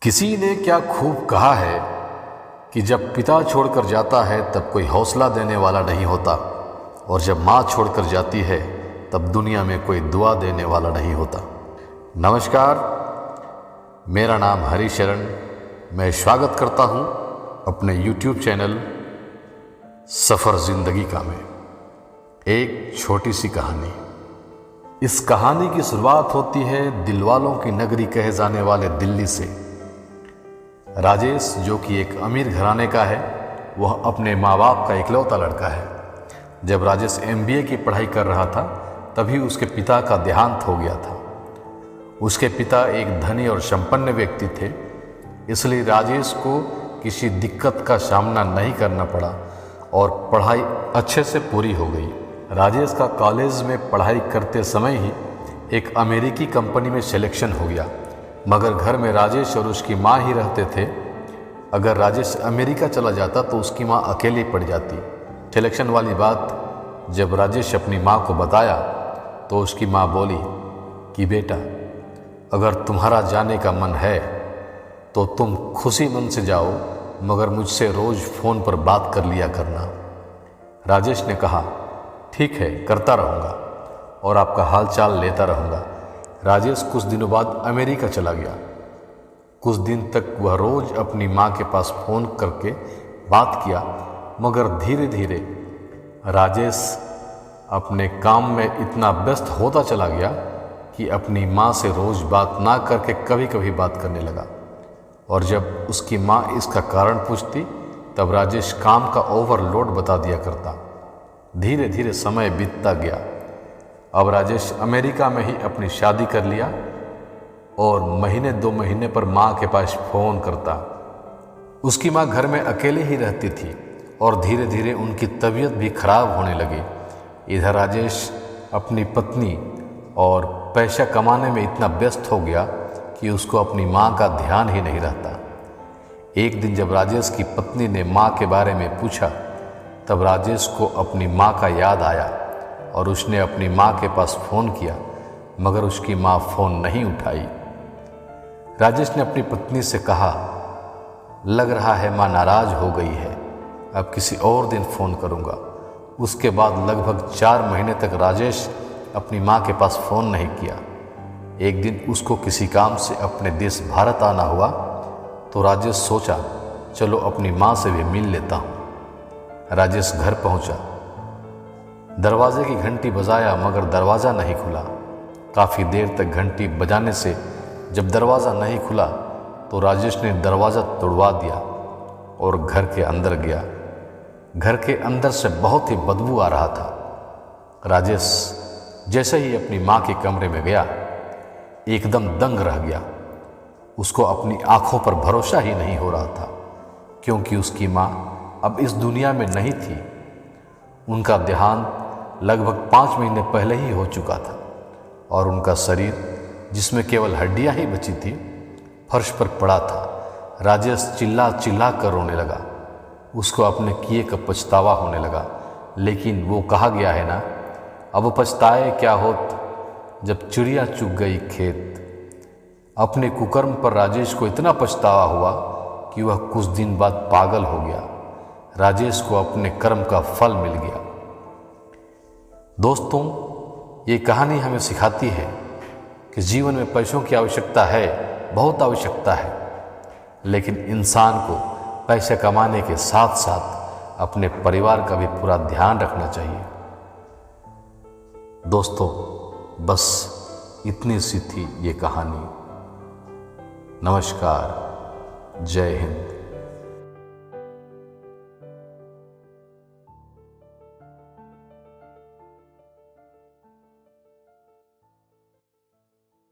किसी ने क्या खूब कहा है कि जब पिता छोड़कर जाता है तब कोई हौसला देने वाला नहीं होता, और जब माँ छोड़कर जाती है तब दुनिया में कोई दुआ देने वाला नहीं होता। नमस्कार, मेरा नाम हरिशरण। मैं स्वागत करता हूँ अपने YouTube चैनल सफ़र ज़िंदगी का में। एक छोटी सी कहानी। इस कहानी की शुरुआत होती है दिलवालों की नगरी कहे जाने वाले दिल्ली से। राजेश, जो कि एक अमीर घराने का है, वह अपने माँ बाप का इकलौता लड़का है। जब राजेश MBA की पढ़ाई कर रहा था तभी उसके पिता का देहांत हो गया था। उसके पिता एक धनी और संपन्न व्यक्ति थे, इसलिए राजेश को किसी दिक्कत का सामना नहीं करना पड़ा और पढ़ाई अच्छे से पूरी हो गई। राजेश का कॉलेज में पढ़ाई करते समय ही एक अमेरिकी कंपनी में सिलेक्शन हो गया, मगर घर में राजेश और उसकी माँ ही रहते थे। अगर राजेश अमेरिका चला जाता तो उसकी माँ अकेली पड़ जाती। सिलेक्शन वाली बात जब राजेश अपनी माँ को बताया तो उसकी माँ बोली कि बेटा, अगर तुम्हारा जाने का मन है तो तुम खुशी मन से जाओ, मगर मुझसे रोज़ फ़ोन पर बात कर लिया करना। राजेश ने कहा, ठीक है, करता रहूँगा और आपका हाल चाल लेता रहूँगा। राजेश कुछ दिनों बाद अमेरिका चला गया। कुछ दिन तक वह रोज़ अपनी माँ के पास फ़ोन करके बात किया, मगर धीरे धीरे राजेश अपने काम में इतना व्यस्त होता चला गया कि अपनी माँ से रोज़ बात ना करके कभी कभी बात करने लगा। और जब उसकी माँ इसका कारण पूछती तब राजेश काम का ओवरलोड बता दिया करता। धीरे धीरे समय बीतता गया। अब राजेश अमेरिका में ही अपनी शादी कर लिया और महीने 2 महीने पर माँ के पास फ़ोन करता। उसकी माँ घर में अकेले ही रहती थी और धीरे धीरे उनकी तबीयत भी खराब होने लगी। इधर राजेश अपनी पत्नी और पैसा कमाने में इतना व्यस्त हो गया कि उसको अपनी माँ का ध्यान ही नहीं रहता। एक दिन जब राजेश की पत्नी ने माँ के बारे में पूछा तब राजेश को अपनी माँ का याद आया और उसने अपनी माँ के पास फ़ोन किया, मगर उसकी माँ फ़ोन नहीं उठाई। राजेश ने अपनी पत्नी से कहा, लग रहा है माँ नाराज़ हो गई है, अब किसी और दिन फ़ोन करूँगा। उसके बाद लगभग 4 महीने तक राजेश अपनी माँ के पास फ़ोन नहीं किया। एक दिन उसको किसी काम से अपने देश भारत आना हुआ तो राजेश सोचा, चलो अपनी माँ से भी मिल लेता हूँ। राजेश घर पहुँचा। दरवाजे की घंटी बजाया, मगर दरवाज़ा नहीं खुला। काफ़ी देर तक घंटी बजाने से जब दरवाज़ा नहीं खुला तो राजेश ने दरवाज़ा तोड़वा दिया और घर के अंदर गया। घर के अंदर से बहुत ही बदबू आ रहा था। राजेश जैसे ही अपनी माँ के कमरे में गया, एकदम दंग रह गया। उसको अपनी आँखों पर भरोसा ही नहीं हो रहा था, क्योंकि उसकी माँ अब इस दुनिया में नहीं थी। उनका देहांत लगभग 5 महीने पहले ही हो चुका था और उनका शरीर, जिसमें केवल हड्डियां ही बची थी, फर्श पर पड़ा था। राजेश चिल्ला चिल्ला कर रोने लगा। उसको अपने किए का पछतावा होने लगा, लेकिन वो कहा गया है ना, अब पछताए क्या होत जब चिड़िया चुग गई खेत। अपने कुकर्म पर राजेश को इतना पछतावा हुआ कि वह कुछ दिन बाद पागल हो गया। राजेश को अपने कर्म का फल मिल गया। दोस्तों, ये कहानी हमें सिखाती है कि जीवन में पैसों की आवश्यकता है, बहुत आवश्यकता है, लेकिन इंसान को पैसे कमाने के साथ साथ अपने परिवार का भी पूरा ध्यान रखना चाहिए। दोस्तों, बस इतनी सी थी ये कहानी। नमस्कार, जय हिंद।